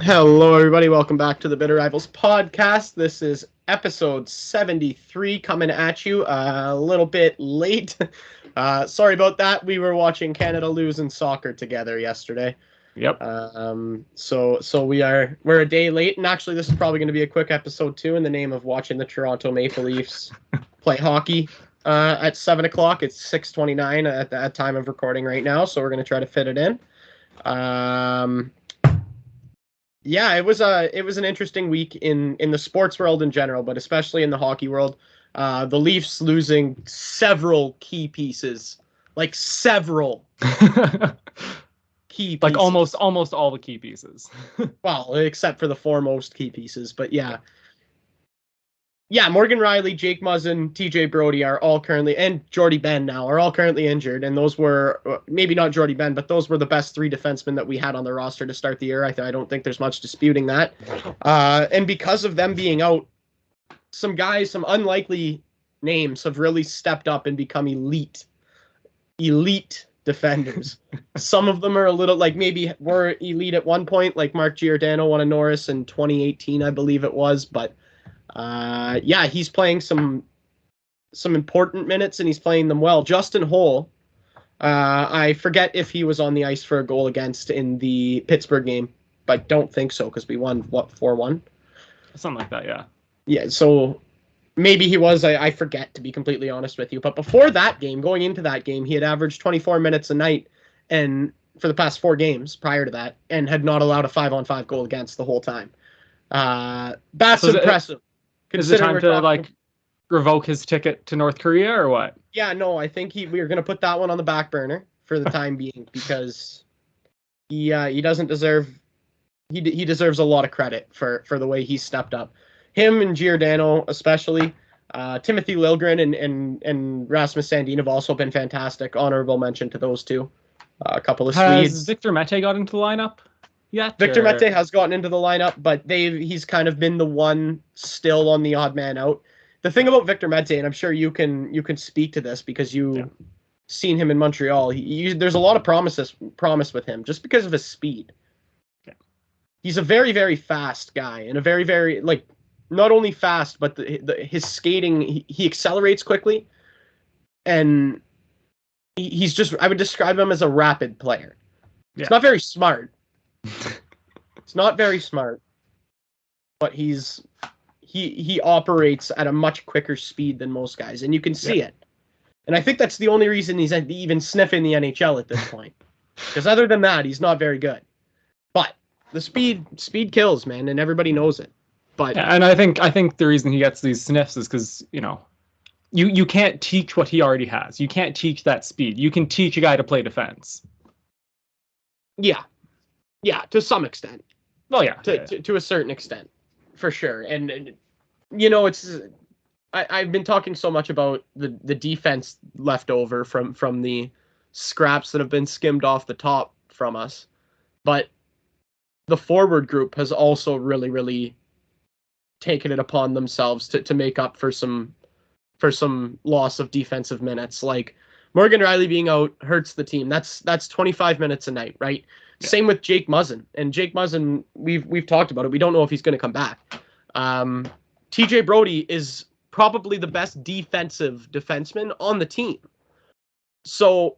Hello, everybody. Welcome back to the Bitter Rivals podcast. This is episode 73 coming at you a little bit late. Sorry about that. We were watching Canada lose in soccer together yesterday. Yep. So we're a day late, and actually this is probably going to be a quick episode too, in the name of watching the Toronto Maple Leafs play hockey at 7 o'clock. It's 6:29 at the time of recording right now, so we're going to try to fit it in. Yeah, it was an interesting week in the sports world in general, but especially in the hockey world. The Leafs losing several key pieces, like several key pieces. Like almost all the key pieces. Well, except for the foremost key pieces, but yeah. Yeah, Morgan Rielly, Jake Muzzin, TJ Brodie are all currently, and Jordy Ben now, are all currently injured. And those were, maybe not Jordy Ben, but those were the best three defensemen that we had on the roster to start the year. I don't think there's much disputing that. And because of them being out, some guys, some unlikely names have really stepped up and become elite defenders. Some of them are a little, like, maybe were elite at one point, like Mark Giordano won a Norris in 2018, I believe it was, but yeah, he's playing some important minutes, and he's playing them well. Justin Holl, I forget if he was on the ice for a goal against in the Pittsburgh game, but don't think so because we won, 4-1? Something like that, yeah. Yeah, so maybe he was, I forget, to be completely honest with you. But before that game, going into that game, he had averaged 24 minutes a night and for the past 4 games prior to that, and had not allowed a 5-on-5 goal against the whole time. That's so impressive. Is it time to revoke his ticket to North Korea or what? Yeah, no, I think we are going to put that one on the back burner for the time being, because he doesn't deserve, he deserves a lot of credit for the way he stepped up. Him and Giordano especially. Timothy Liljegren and Rasmus Sandin have also been fantastic. Honorable mention to those two. A couple of Swedes. Has Victor Mete got into the lineup yet? Victor Mete has gotten into the lineup, but he's kind of been the one still on the odd man out. The thing about Victor Mete, and I'm sure you can speak to this because you've seen him in Montreal, there's a lot of promise with him just because of his speed. Yeah. He's a very, very fast guy, and a very, very, like, not only fast, but his skating, he accelerates quickly, and he's just, I would describe him as a rapid player. Yeah. He's not very smart. It's not very smart, but he operates at a much quicker speed than most guys, and you can see it. And I think that's the only reason he's even sniffing the NHL at this point, because other than that, he's not very good. But the speed kills, man, and everybody knows it. But and I think the reason he gets these sniffs is because you can't teach what he already has. You can't teach that speed. You can teach a guy to play defense. Yeah, to some extent. Well, yeah. To a certain extent, for sure. And it's, I've been talking so much about the defense left over from the scraps that have been skimmed off the top from us. But the forward group has also really, really taken it upon themselves to make up for some loss of defensive minutes. Like, Morgan Rielly being out hurts the team. That's 25 minutes a night, right? Yeah. Same with Jake Muzzin. And Jake Muzzin, we've talked about it. We don't know if he's going to come back. TJ Brodie is probably the best defensive defenseman on the team. So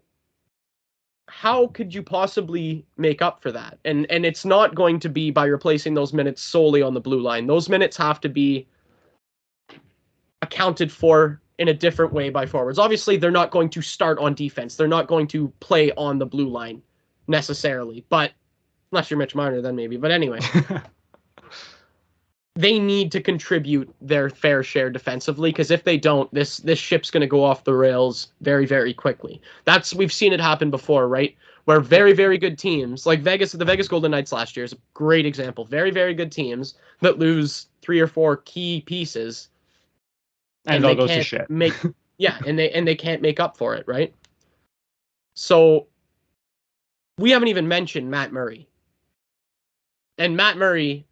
how could you possibly make up for that? And it's not going to be by replacing those minutes solely on the blue line. Those minutes have to be accounted for in a different way by forwards. Obviously, they're not going to start on defense. They're not going to play on the blue line necessarily, but unless you're Mitch Marner, then maybe. But anyway, they need to contribute their fair share defensively, because if they don't, this ship's going to go off the rails very, very quickly. We've seen it happen before, right? Where very, very good teams, like the Vegas Golden Knights last year is a great example. Very, very good teams that lose 3 or 4 key pieces, and it all goes to shit. and they can't make up for it, right? So we haven't even mentioned Matt Murray. And Matt Murray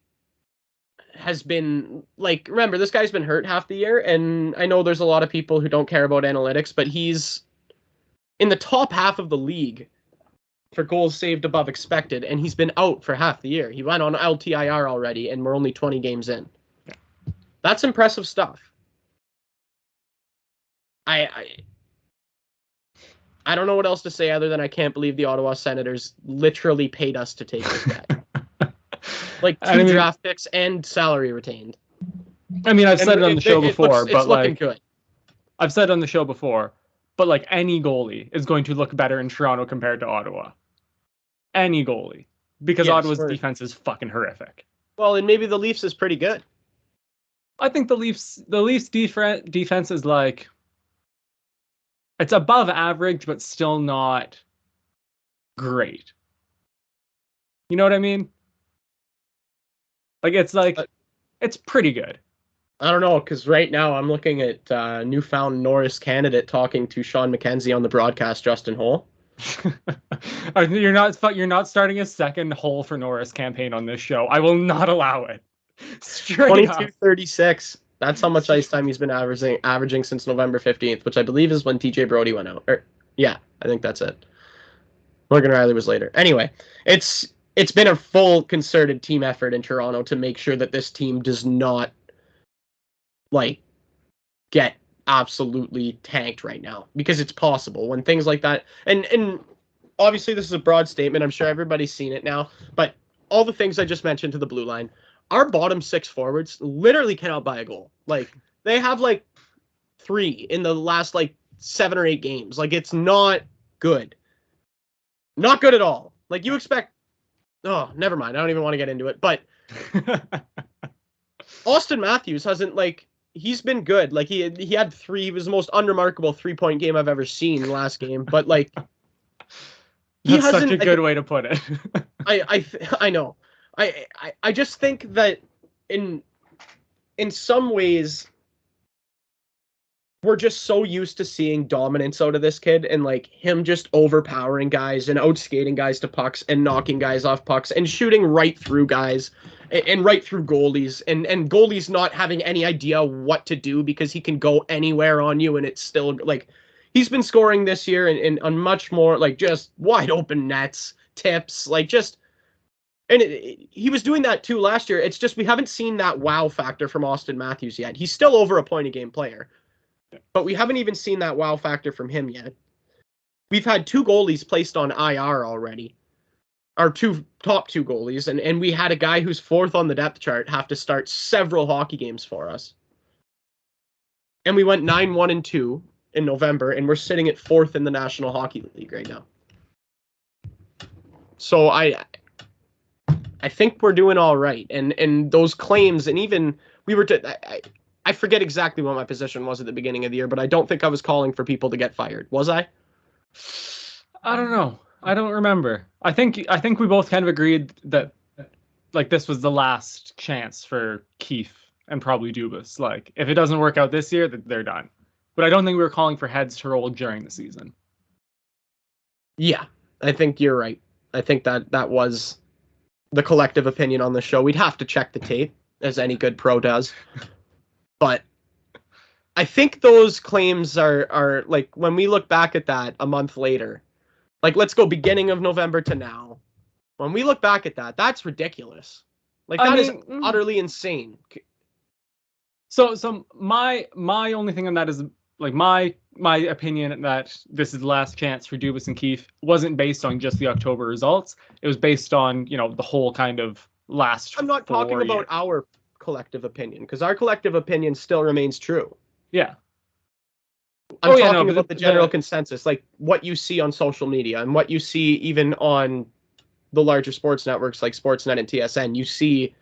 has been, like, remember, this guy's been hurt half the year, and I know there's a lot of people who don't care about analytics, but he's in the top half of the league for goals saved above expected, and he's been out for half the year. He went on LTIR already, and we're only 20 games in. That's impressive stuff. I don't know what else to say other than I can't believe the Ottawa Senators literally paid us to take this bet. Like two draft picks and salary retained. I mean, I've said it on the show before, but it's looking good. I've said it on the show before, but like any goalie is going to look better in Toronto compared to Ottawa. Any goalie, because Ottawa's defense is fucking horrific. Well, and maybe the Leafs is pretty good. I think the Leafs defense is like, it's above average, but still not great. You know what I mean? Like, it's pretty good. I don't know, because right now I'm looking at newfound Norris candidate talking to Sean McKenzie on the broadcast, Justin Holl. You're not starting a second Holl for Norris campaign on this show. I will not allow it. Straight 22-36. That's how much ice time he's been averaging since November 15th, which I believe is when TJ Brody went out. Yeah, I think that's it. Morgan Riley was later. Anyway, it's been a full concerted team effort in Toronto to make sure that this team does not get absolutely tanked right now, because it's possible when things like that, and obviously this is a broad statement, I'm sure everybody's seen it now, but all the things I just mentioned to the blue line, our bottom six forwards literally cannot buy a goal. They have 3 in the last 7 or 8 games. It's not good. Not good at all. You expect, oh, never mind, I don't even want to get into it, but Austin Matthews hasn't he's been good. He had 3. He was the most unremarkable 3-point game I've ever seen last game. But that's such a good way to put it. I know. I just think that in some ways we're just so used to seeing dominance out of this kid, and him just overpowering guys and outskating guys to pucks and knocking guys off pucks and shooting right through guys and right through goalies, and goalies not having any idea what to do because he can go anywhere on you, and it's still he's been scoring this year in on much more just wide open nets, tips, and he was doing that too last year. It's just we haven't seen that wow factor from Austin Matthews yet. He's still over a point a game player, but we haven't even seen that wow factor from him yet. We've had 2 goalies placed on IR already. Our top two goalies, and we had a guy who's 4th on the depth chart have to start several hockey games for us. And we went 9-1-2 in November, and we're sitting at 4th in the National Hockey League right now. So I think we're doing all right. And those claims, and even we were I forget exactly what my position was at the beginning of the year, but I don't think I was calling for people to get fired. Was I? I don't know. I don't remember. I think we both kind of agreed that this was the last chance for Keefe and probably Dubas. If it doesn't work out this year, they're done. But I don't think we were calling for heads to roll during the season. Yeah, I think you're right. I think that was the collective opinion on the show. We'd have to check the tape, as any good pro does. But I think those claims are when we look back at that a month later, let's go beginning of November to now. When we look back at that, that's ridiculous. That is utterly insane. So my only thing on that is my opinion that this is the last chance for Dubas and Keefe wasn't based on just the October results. It was based on, the whole kind of last. I'm not talking about our collective opinion, because our collective opinion still remains true. Yeah. I'm talking about the general consensus, what you see on social media and what you see even on the larger sports networks like Sportsnet and TSN. You see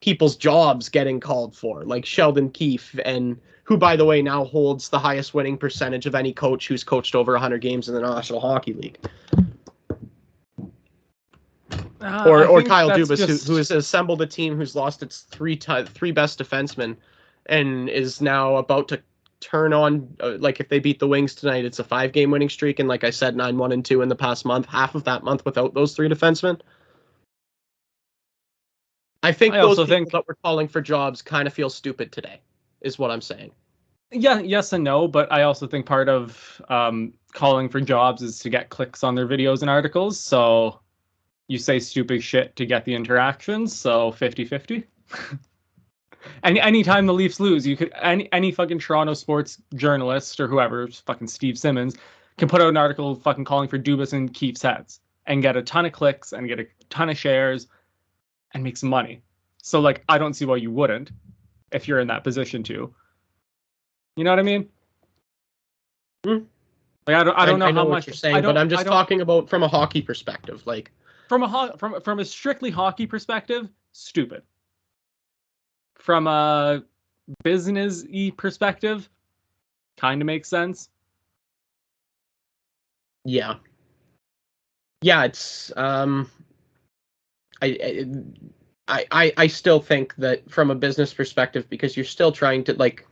people's jobs getting called for, like Sheldon Keefe, and who, by the way, now holds the highest winning percentage of any coach who's coached over 100 games in the National Hockey League. Or Kyle Dubas, who has assembled a team who's lost its three best defensemen and is now about to turn on, if they beat the Wings tonight, it's a 5-game winning streak. And like I said, 9-1-2 in the past month, half of that month without those 3 defensemen. I think those people that were calling for jobs kind of feel stupid today, is what I'm saying. Yeah, yes and no, but I also think part of calling for jobs is to get clicks on their videos and articles. So you say stupid shit to get the interactions. So 50-50. And anytime the Leafs lose, you could any fucking Toronto sports journalist or whoever, fucking Steve Simmons, can put out an article fucking calling for Dubas and Keefe's heads and get a ton of clicks and get a ton of shares and make some money. So like, I don't see why you wouldn't if you're in that position too. You know what I mean? Mm. Like I don't know how what much you're saying, but I'm just talking about from a hockey perspective, like from a strictly hockey perspective, stupid. From a business-y perspective, kind of makes sense. Yeah, it's I still think that from a business perspective, because you're still trying to, like,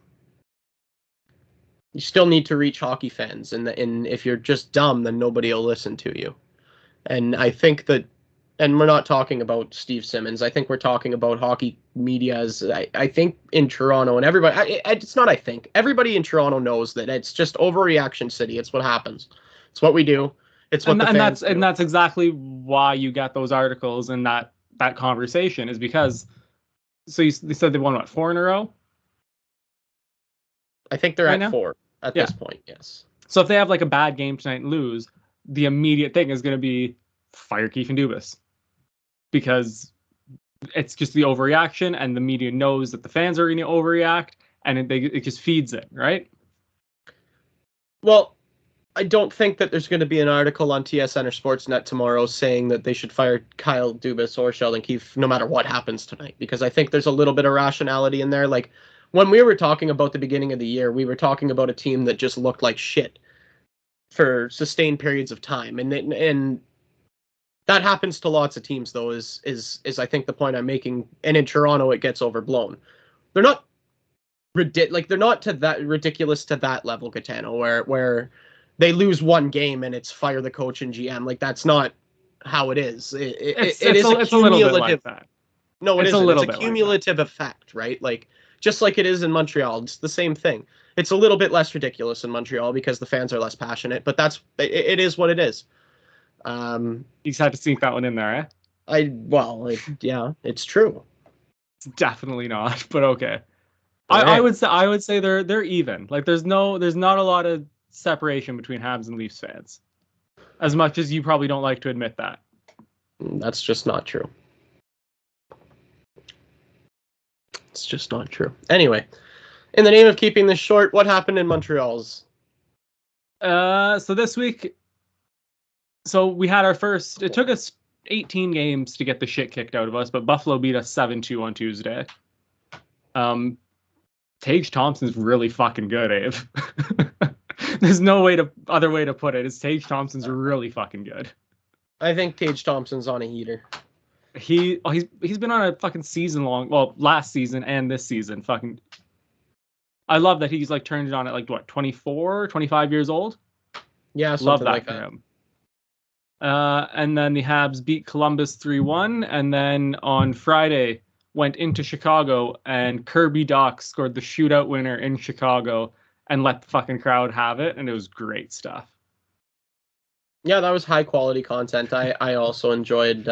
you still need to reach hockey fans, and if you're just dumb, then nobody will listen to you. And I think that, and we're not talking about Steve Simmons. I think we're talking about hockey media as, I think in Toronto, and everybody, it's not, I think, everybody in Toronto knows that it's just overreaction city. It's what happens. It's what we do. It's what and that's exactly why you get those articles and that conversation is because, so they said they won what, 4 in a row? I think they're at 4 at this point, yes. So if they have like a bad game tonight and lose, the immediate thing is going to be fire Keefe and Dubas, because it's just the overreaction, and the media knows that the fans are going to overreact, and it just feeds it, right? Well, I don't think that there's going to be an article on TSN or Sportsnet tomorrow saying that they should fire Kyle Dubas or Sheldon Keefe no matter what happens tonight, because I think there's a little bit of rationality in there. Like, when we were talking about the beginning of the year, we were talking about a team that just looked like shit for sustained periods of time, and that happens to lots of teams, though, is I think the point I'm making. And in Toronto, it gets overblown. They're not they're not to that ridiculous to that level, Gitano, where they lose one game and it's fire the coach and GM. Like, that's not how it is. It's a little bit like that. No, it isn't. It's a cumulative effect, right? Like, just like it is in Montreal, it's the same thing. It's a little bit less ridiculous in Montreal because the fans are less passionate, but it is what it is. You just had to sneak that one in there, eh? Yeah, it's true. It's definitely not, but okay. I would say they're even. Like, there's not a lot of separation between Habs and Leafs fans, as much as you probably don't like to admit that. That's just not true. It's just not true. Anyway, in the name of keeping this short, what happened in Montreal's? So this week, we had our first. It took us 18 games to get the shit kicked out of us, but Buffalo beat us 7-2 on Tuesday. Tage Thompson's really fucking good, Abe. There's no other way to put it. Tage Thompson's really fucking good. I think Tage Thompson's on a heater. He's been on a fucking season long. Well, last season and this season, fucking. I love that he's like turned it on at like what, 24, 25 years old. Yeah, love that for him. And then the Habs beat Columbus 3-1, and then on Friday went into Chicago, and Kirby Dach scored the shootout winner in Chicago and let the fucking crowd have it, and it was great stuff. Yeah, that was high quality content. I also enjoyed,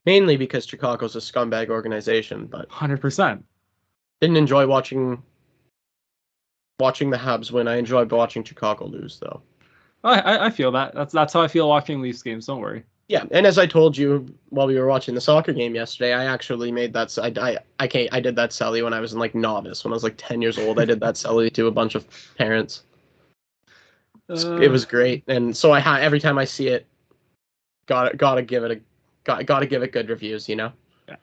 mainly because Chicago's a scumbag organization, but 100%. Didn't enjoy watching the Habs win. I enjoyed watching Chicago lose, though. I feel that. That's how I feel watching Leafs games. Don't worry. Yeah, and as I told you while we were watching the soccer game yesterday, I actually made that. I did that celly when I was in like novice, when I was like 10 years old. I did that celly to a bunch of parents. It was great, and so every time I see it, gotta give it good reviews, you know. Yeah.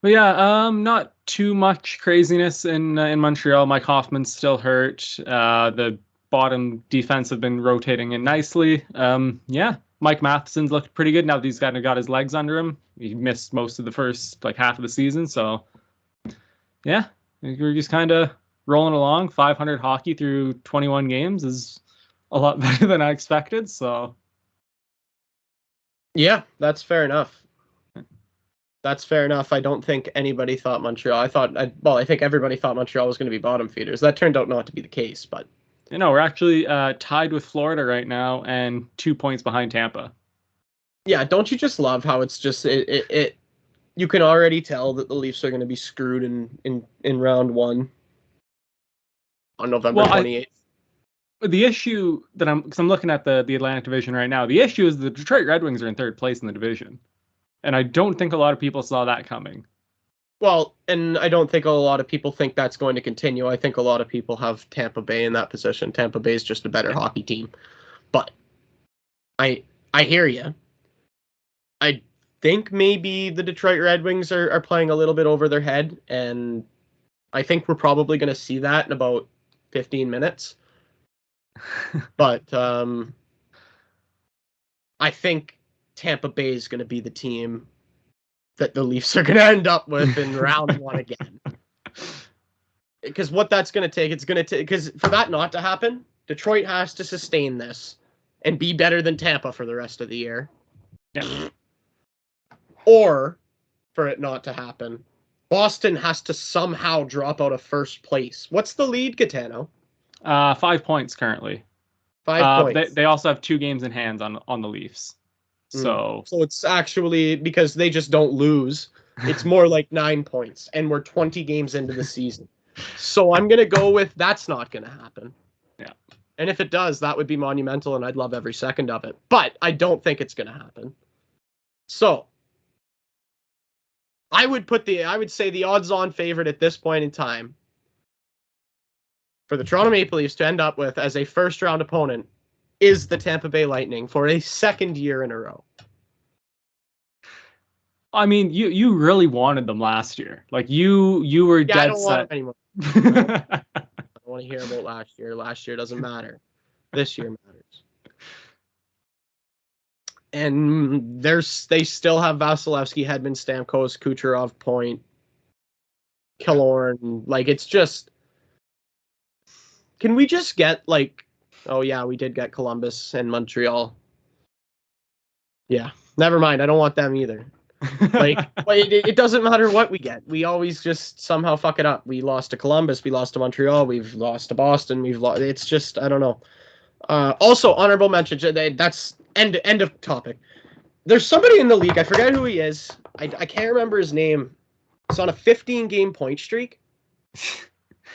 But yeah, not too much craziness in Montreal. Mike Hoffman's still hurt. The bottom defense have been rotating in nicely. Yeah, Mike Matheson's looked pretty good now that he's kind of got his legs under him. He missed most of the first half of the season, so yeah, we're just kind of rolling along. 500 hockey through 21 games is a lot better than I expected. So yeah, that's fair enough. I don't think anybody thought Montreal. I think everybody thought Montreal was going to be bottom feeders. That turned out not to be the case, but We're actually tied with Florida right now and 2 points behind Tampa. Yeah, don't you just love how it's just it you can already tell that the Leafs are going to be screwed in round 1 on November 28th. The issue that because I'm looking at the Atlantic Division right now, the issue is the Detroit Red Wings are in third place in the division. And I don't think a lot of people saw that coming. Well, and I don't think a lot of people think that's going to continue. I think a lot of people have Tampa Bay in that position. Tampa Bay is just a better hockey team. But I hear you. I think maybe the Detroit Red Wings are playing a little bit over their head, and I think we're probably going to see that in about 15 minutes. But I think Tampa Bay is going to be the team that the Leafs are going to end up with in round 1 again. Because what that's going to take, because for that not to happen, Detroit has to sustain this and be better than Tampa for the rest of the year. Yeah. Or, for it not to happen, Boston has to somehow drop out of first place. What's the lead, Gitano? 5 points currently. 5 points. They also have 2 games in hands on the Leafs. So it's actually, because they just don't lose, it's more like 9 points, and we're 20 games into the season. So I'm going to go with that's not going to happen. Yeah. And if it does, that would be monumental, and I'd love every second of it. But I don't think it's going to happen. So I would say the odds-on favorite at this point in time for the Toronto Maple Leafs to end up with as a first-round opponent is the Tampa Bay Lightning for a second year in a row. I mean, you really wanted them last year. Like you were dead I don't set. want them anymore. I don't want to hear about last year. Last year doesn't matter. This year matters. And they still have Vasilevsky, Hedman, Stamkos, Kucherov, Point, Killorn. Like, it's just... Can we just get, like... Oh, yeah, we did get Columbus and Montreal. Yeah, never mind. I don't want them either. Like, it doesn't matter what we get. We always just somehow fuck it up. We lost to Columbus. We lost to Montreal. We've lost to Boston. We've lost... It's just, I don't know. Also, honorable mention. That's end of topic. There's somebody in the league. I forget who he is. I can't remember his name. It's on a 15-game point streak.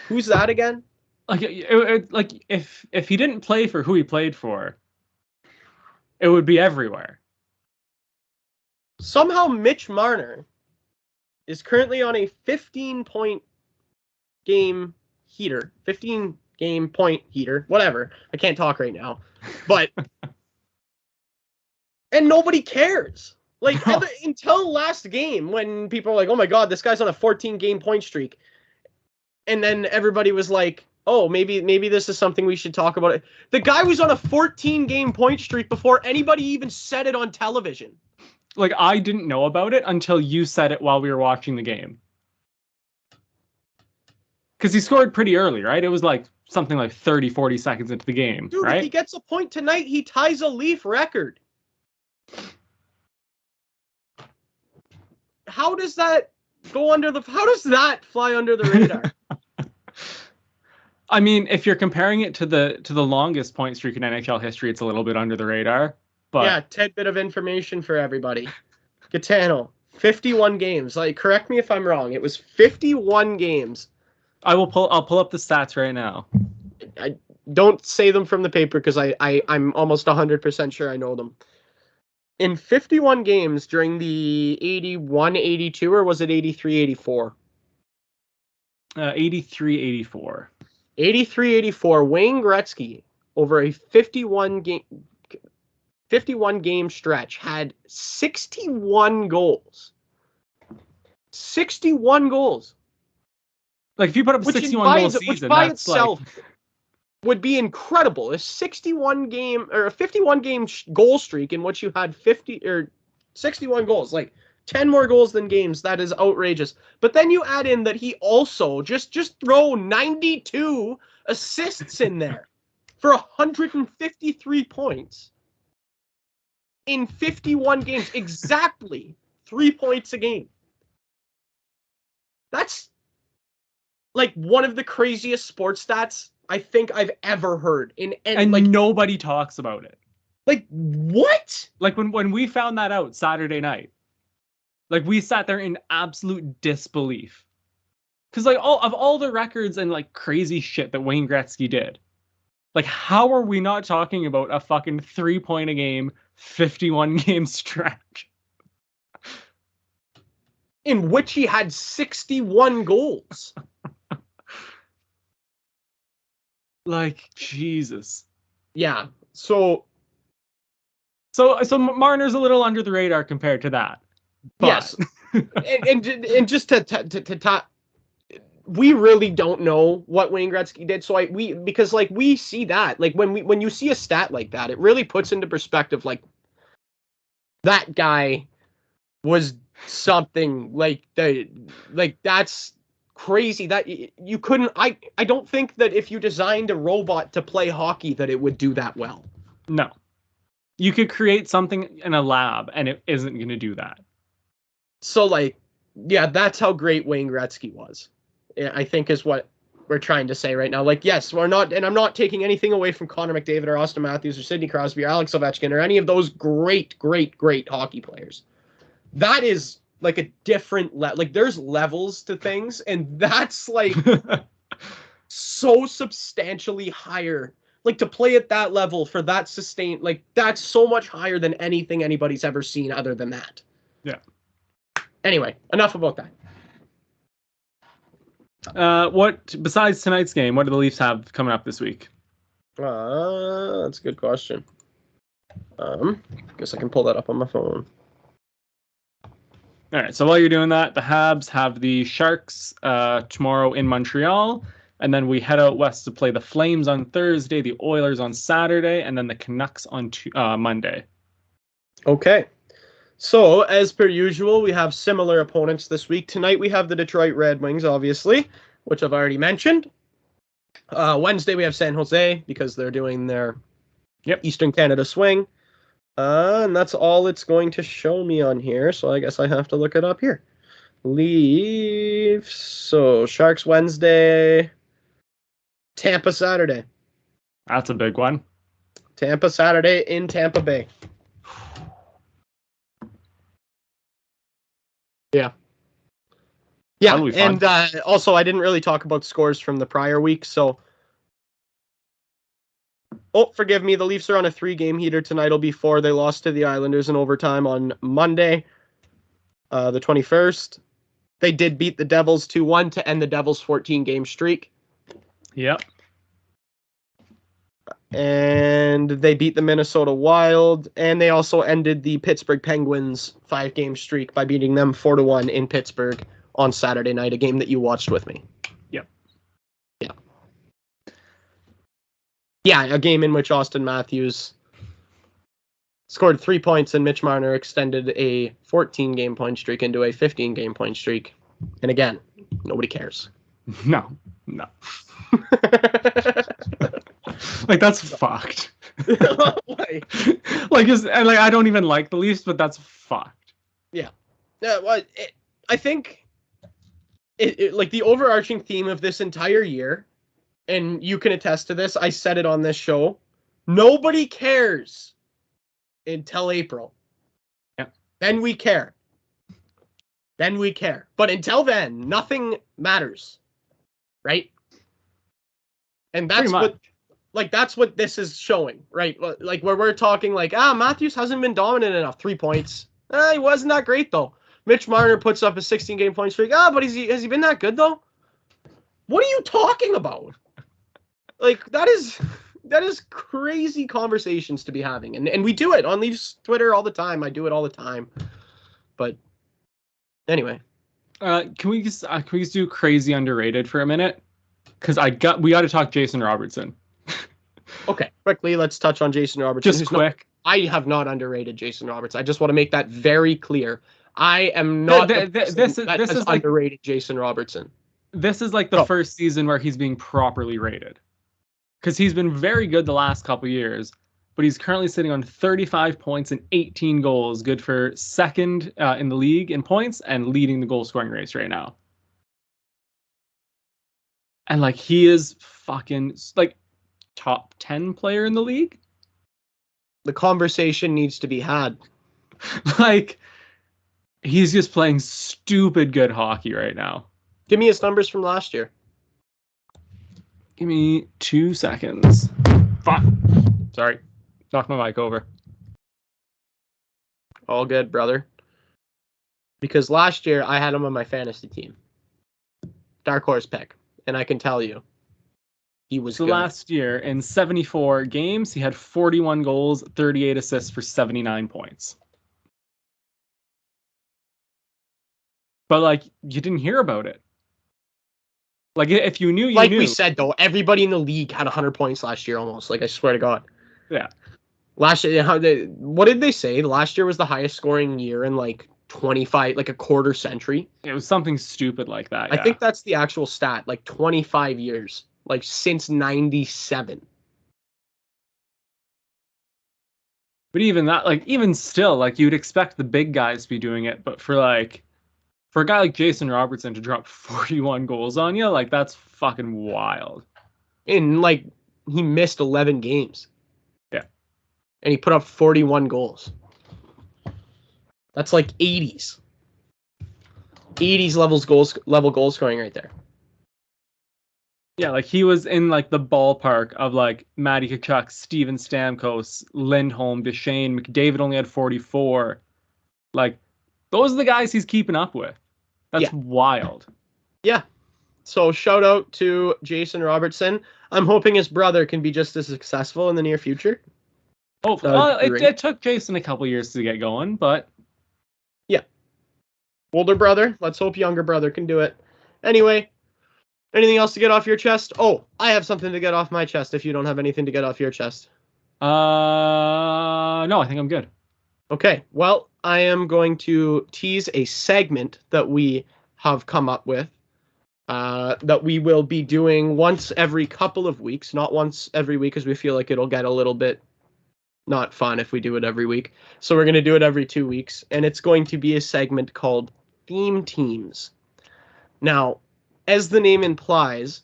Who's that again? Like, if he didn't play for who he played for, it would be everywhere. Somehow Mitch Marner is currently on a 15-point game heater. 15-game point heater. Whatever. I can't talk right now. But... And nobody cares. Like, until last game, when people are like, oh my god, this guy's on a 14-game point streak. And then everybody was like, oh, maybe this is something we should talk about. The guy was on a 14-game point streak before anybody even said it on television. Like, I didn't know about it until you said it while we were watching the game. Because he scored pretty early, right? It was like something like 30, 40 seconds into the game, Dude, right? If he gets a point tonight, he ties a Leaf record. How does that fly under the radar? I mean, if you're comparing it to the longest point streak in NHL history, it's a little bit under the radar. But yeah, tidbit of information for everybody. Gitano, 51 games. Like, correct me if I'm wrong. It was 51 games. I'll pull up the stats right now. I don't say them from the paper because I'm almost 100% sure I know them. In 51 games during the 81-82, or was it 83-84? 83-84. 83-84, Wayne Gretzky, over a 51 game stretch, had 61 goals. 61 goals. Like, if you put up a 61-goal season, which by that's itself would be incredible. A 51-game or a 51-game goal streak in which you had 50 or 61 goals, like 10 more goals than games. That is outrageous. But then you add in that he also just throw 92 assists in there for 153 points in 51 games. Exactly 3 points a game. That's like one of the craziest sports stats I think I've ever heard. And like nobody talks about it. Like what? Like when we found that out Saturday night, like we sat there in absolute disbelief. Because like all the records and like crazy shit that Wayne Gretzky did, like how are we not talking about a fucking 3-point a game, 51 game stretch? In which he had 61 goals. Like, Jesus. Yeah. So Marner's a little under the radar compared to that. But... Yes. and just to we really don't know what Wayne Gretzky did. So because like we see that, like when you see a stat like that, it really puts into perspective like that guy was something like that's crazy that you couldn't. I don't think that if you designed a robot to play hockey that it would do that well. No. You could create something in a lab and it isn't going to do that. So like, yeah, that's how great Wayne Gretzky was. I think is what we're trying to say right now. Like, yes, we're not, and I'm not taking anything away from Connor McDavid or Austin Matthews or Sidney Crosby or Alex Ovechkin or any of those great hockey players. That is like a different like there's levels to things, and that's like so substantially higher. Like to play at that level for that sustained, like that's so much higher than anything anybody's ever seen other than that. Yeah. Anyway, enough about that. What besides tonight's game, what do the Leafs have coming up this week? That's a good question. Guess I can pull that up on my phone. All right, so while you're doing that, the Habs have the Sharks tomorrow in Montreal, and then we head out west to play the Flames on Thursday, the Oilers on Saturday, and then the Canucks on Monday. Okay. So, as per usual, we have similar opponents this week. Tonight we have the Detroit Red Wings, obviously, which I've already mentioned. Wednesday we have San Jose because they're doing their Eastern Canada swing. And that's all it's going to show me on here, so I guess I have to look it up here. Leafs. So, Sharks Wednesday. Tampa Saturday. That's a big one. Tampa Saturday in Tampa Bay. Yeah. Yeah, and also I didn't really talk about scores from the prior week, so... Oh, forgive me, the Leafs are on a 3-game heater tonight before they lost to the Islanders in overtime on Monday, the 21st. They did beat the Devils 2-1 to end the Devils' 14-game streak. Yep. And they beat the Minnesota Wild, and they also ended the Pittsburgh Penguins' 5-game streak by beating them 4-1 in Pittsburgh on Saturday night, a game that you watched with me. Yep. Yeah. Yeah, a game in which Austin Matthews scored 3 points and Mitch Marner extended a 14-game point streak into a 15-game point streak. And again, nobody cares. No. Like that's fucked. Like I don't even like the Leafs, but that's fucked. Yeah. Well, I think it like the overarching theme of this entire year, and you can attest to this. I said it on this show. Nobody cares until April. Yeah. Then we care. But until then, nothing matters. Right? And that's what this is showing, right? Like where we're talking like, Matthews hasn't been dominant enough. 3 points. He wasn't that great though. Mitch Marner puts up a 16-game point streak. But has he been that good though? What are you talking about? Like that is crazy conversations to be having. And we do it on Leafs Twitter all the time. I do it all the time. But anyway. Can we just do crazy underrated for a minute? Because we got to talk Jason Robertson. Okay, quickly, let's touch on Jason Robertson. Just quick. I have not underrated Jason Robertson. I just want to make that very clear. I am not this is like, underrated Jason Robertson. This is like the first season where he's being properly rated. Because he's been very good the last couple years, but he's currently sitting on 35 points and 18 goals, good for second in the league in points and leading the goal scoring race right now. And like he is fucking like top 10 player in the league. The conversation needs to be had. Like he's just playing stupid good hockey right now. Give me his numbers from last year. Give me 2 seconds. Fuck. Sorry. Knocked my mic over. All good, brother. Because last year I had him on my fantasy team. Dark horse pick. And I can tell you, he was So good. last year in 74 games, he had 41 goals, 38 assists for 79 points. But like you didn't hear about it. Like if you knew, you like knew. we said though, everybody in the league had 100 points last year almost. Like I swear to God. Yeah. Last year, what did they say? Last year was the highest scoring year in like 25, like a quarter century. It was something stupid like that. Yeah. I think that's the actual stat, like 25 years, like since 97. But even that, like even still, like you'd expect the big guys to be doing it, but for a guy like Jason Robertson to drop 41 goals on you, like that's fucking wild. And like he missed 11 games. Yeah. And he put up 41 goals. That's like 80s. 80s level goal scoring right there. Yeah, like he was in like the ballpark of like Matty Tkachuk, Steven Stamkos, Lindholm, Duchesne, McDavid only had 44. Like those are the guys he's keeping up with. That's wild. Yeah. So shout out to Jason Robertson. I'm hoping his brother can be just as successful in the near future. Oh, well, it took Jason a couple years to get going, but yeah. Older brother. Let's hope younger brother can do it. Anyway, anything else to get off your chest? Oh, I have something to get off my chest if you don't have anything to get off your chest. No, I think I'm good. Okay, well, I am going to tease a segment that we have come up with that we will be doing once every couple of weeks, not once every week, because we feel like it'll get a little bit not fun if we do it every week. So we're going to do it every 2 weeks, and it's going to be a segment called Theme Teams. Now, as the name implies,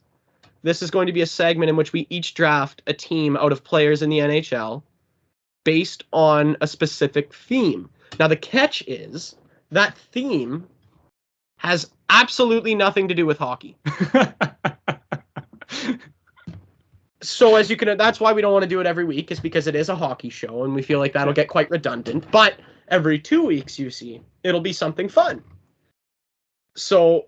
this is going to be a segment in which we each draft a team out of players in the NHL based on a specific theme. Now, the catch is that theme has absolutely nothing to do with hockey. So as you can, that's why we don't want to do it every week, is because it is a hockey show and we feel like that'll get quite redundant. But every 2 weeks, you see, it'll be something fun. So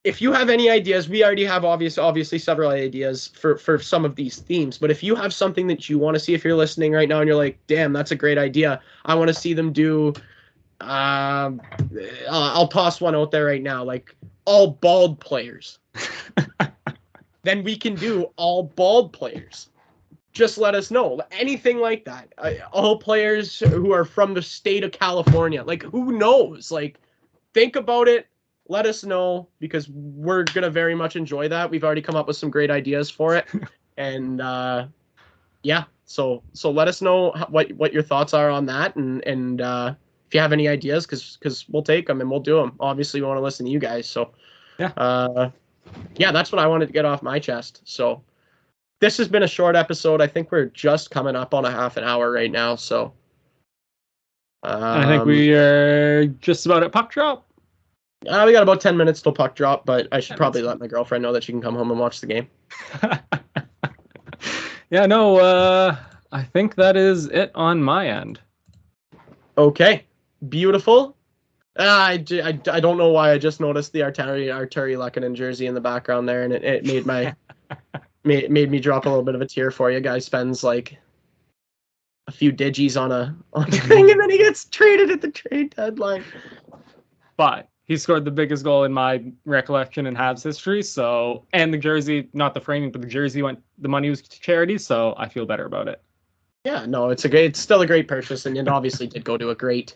if you have any ideas, we already have obviously several ideas for some of these themes. But if you have something that you want to see, if you're listening right now and you're like, damn, that's a great idea, I want to see them do, I'll toss one out there right now, like all bald players. Then we can do all bald players. Just let us know. Anything like that. All players who are from the state of California. Like, who knows? Like, think about it. Let us know, because we're going to very much enjoy that. We've already come up with some great ideas for it. And, yeah, so let us know what your thoughts are on that. And if you have any ideas, because we'll take them and we'll do them. Obviously, we want to listen to you guys. So, yeah, that's what I wanted to get off my chest. So this has been a short episode. I think we're just coming up on a half an hour right now. So I think we are just about at puck drop. We got about 10 minutes till puck drop, but I should probably let my girlfriend know that she can come home and watch the game. Yeah, no, I think that is it on my end. Okay, beautiful. I don't know why I just noticed the Arturi Lehkonen jersey in the background there, and it made my made me drop a little bit of a tear for you. Guy spends like a few digis on a thing, and then he gets traded at the trade deadline. But he scored the biggest goal in my recollection in Habs history. So, and the jersey, not the framing, but the jersey the money was to charity. So I feel better about it. Yeah, no, it's still a great purchase, and it obviously did go to a great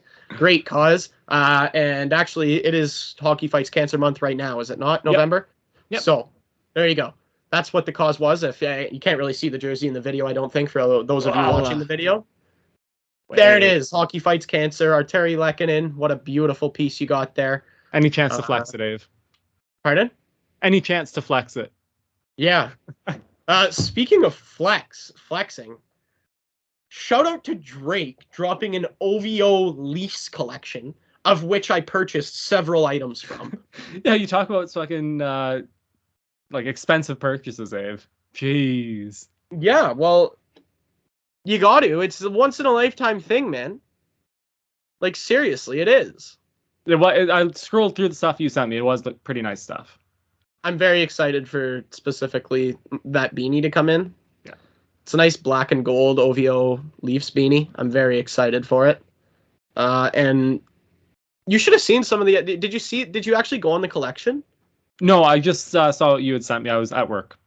cause. And actually, it is Hockey Fights Cancer Month right now, is it not? November? Yep. So there you go. That's what the cause was. If you can't really see the jersey in the video, I don't think, for those of you watching the video. There it is. Hockey Fights Cancer, Arturi Lehkonen. What a beautiful piece you got there. Any chance to flex it, Dave? Pardon? Any chance to flex it? Yeah. Speaking of flexing, shout out to Drake dropping an OVO Leafs collection, of which I purchased several items from. Yeah, you talk about fucking like expensive purchases, Ave. Jeez. Yeah, well, you got to. It's a once in a lifetime thing, man. Like seriously, it is. I scrolled through the stuff you sent me. It was pretty nice stuff. I'm very excited for specifically that beanie to come in. Yeah. It's a nice black and gold OVO Leafs beanie. I'm very excited for it. And you should have seen some of the. Did you actually go on the collection? No, I just saw what you had sent me. I was at work.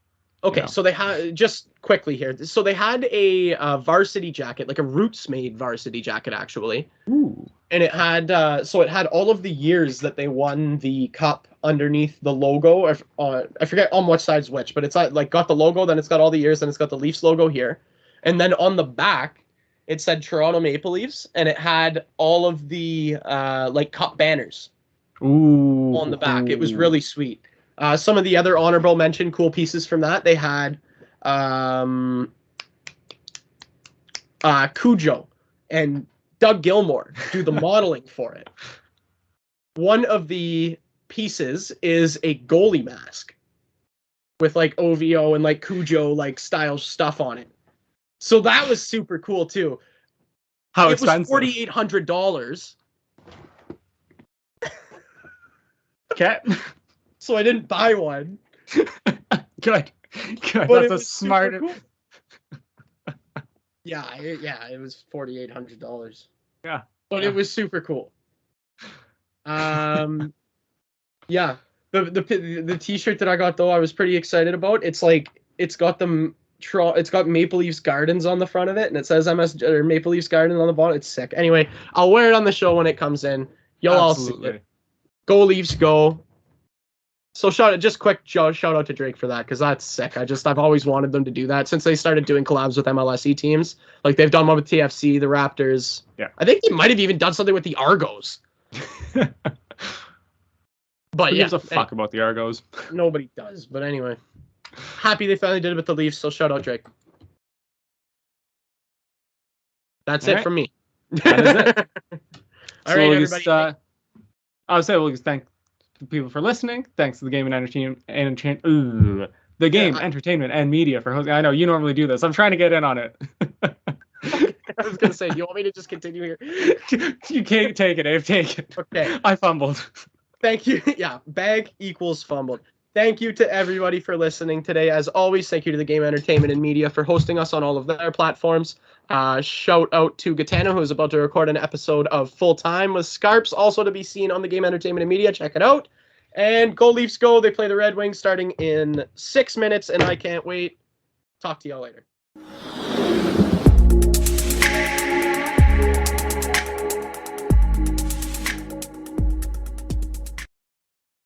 Okay, Yeah. so they had, just quickly here. So they had a varsity jacket, like a Roots made varsity jacket, actually. Ooh. And it had it had all of the years that they won the cup underneath the logo. I forget on what side's which, but it's like got the logo, then it's got all the years, then it's got the Leafs logo here, and then on the back it said Toronto Maple Leafs, and it had all of the like cup banners. Ooh. On the back. It was really sweet. Some of the other honorable mention cool pieces from that, they had Cujo and Doug Gilmour do the modeling for it. One of the pieces is a goalie mask with like OVO and like Cujo like style stuff on it. So that was super cool too. How it expensive? was $4,800. Okay. So I didn't buy one. Good. But That's a smart. cool. Yeah, it was $4,800. Yeah. But it was super cool. Yeah. The t-shirt that I got though, I was pretty excited about. It's got Maple Leafs Gardens on the front of it, and it says or Maple Leafs Garden on the bottom. It's sick. Anyway, I'll wear it on the show when it comes in. You'll all see it. Go Leafs, go. So just quick shout out to Drake for that, because that's sick. I've always wanted them to do that since they started doing collabs with MLSE teams. Like they've done one with TFC, the Raptors. Yeah. I think they might have even done something with the Argos. But Who yeah, gives a fuck about the Argos? Nobody does. But anyway, happy they finally did it with the Leafs. So shout out Drake. That's it from me. That is it. All right, everybody. I would say we'll just thank people for listening. Thanks to the Game and Entertainment Entertainment and Media for hosting. I know you normally do this. I'm trying to get in on it. I was gonna say, do you want me to just continue here? You can't take it, Abe. Take it. Okay. I fumbled. Thank you. Yeah, bag equals fumbled. Thank you to everybody for listening today. As always, thank you to the Game Entertainment and Media for hosting us on all of their platforms. Shout out to Gitano, who is about to record an episode of Full Time with Scarps, also to be seen on the Game Entertainment and Media. Check it out. And go Leafs go. They play the Red Wings starting in 6 minutes, and I can't wait. Talk to y'all later.